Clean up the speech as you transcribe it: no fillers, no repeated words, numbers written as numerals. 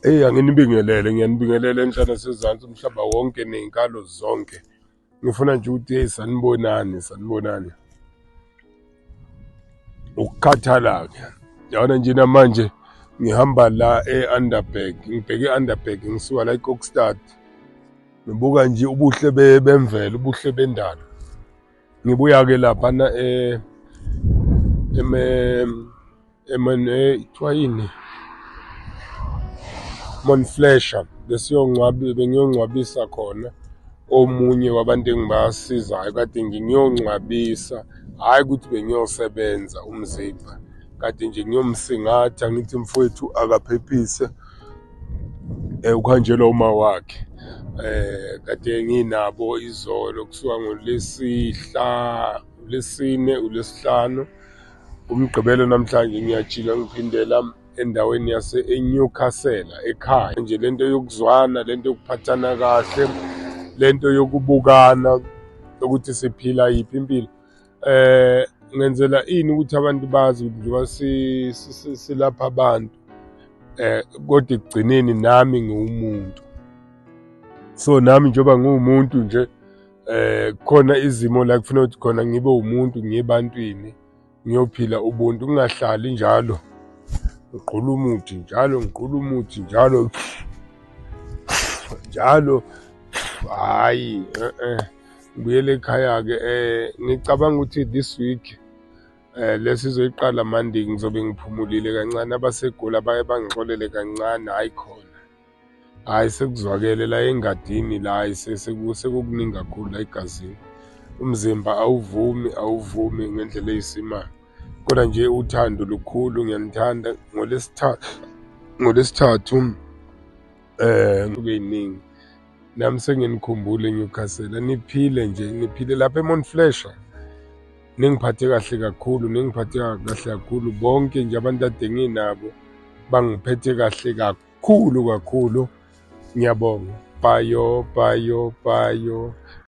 Anginibingelele, ngiyanibingelela enhlana sezantsi umhlaba wonke ney'nkalo zonke. Ngifuna nje ukuthi sanibonani. Ukukhathala-ke yabona nje namanje ngihamba la e-Underberg, ngibheke e-Underberg ngisuka la eKokstad. Ngibuka nje ubuhle bemvelo, ubuhle bendalo. Ngibuya-ke laphana kuthiwa yini? Monflesha bengiyongcwabisa khona omunye wabantu engibasizayo kade nje ngiyongcwabisa, hhayi ukuthi bengiyosebenza umzimba, kade nje ngiyomsingatha ngithi mfowethu akaphephise ukuhanjelwa uma wakhe. Kade nginabo izolo kusuka uLesine, uLesihlanu, uMgqibelo namhlanje ngiyajika ngiphindela endaweni eNewcastle ekhaya. Nje lento yokuzwana, lento yokuphathana kahle, lento yokubukana ukuthi siphila yiphi impilo. Ngenzela ini ukuthi abantu bazi ukuthi njengoba silapha abantu kodwa ekugcineni nami ngiwumuntu. So nami njengoba ngiwumuntu nje khona izimo la kufanele ukuthi khona ngibe umuntu ngiye ebantwini ngiyophila ubuntu, kungahlali njalo ngiqhula umuthi njalo hhayi ngibuyele ekhaya-ke. Ngicabanga ukuthi this week lesizoyiqala Monday ngizobe ngiphumulile kancane, abasegoli baye bangixolele kancane, hhayi khona. Hhayi sekuzwakele la engadini la, hhayi sekukuningi kakhulu la egazini. Umzimba awuvumi ngendlela ey'simayo. Kodwa nje uthando lukhulu, ngiyanithanda. NgoLesithathu ey'ningi nami senginikhumbule eNewcastle. Niphile lapha eMonflesha. Ningiphathe kahle kakhulu. Bonke nje abantu ade nginabo bangiphethe kahle kakhulu. Ngiyabonga. Bayo.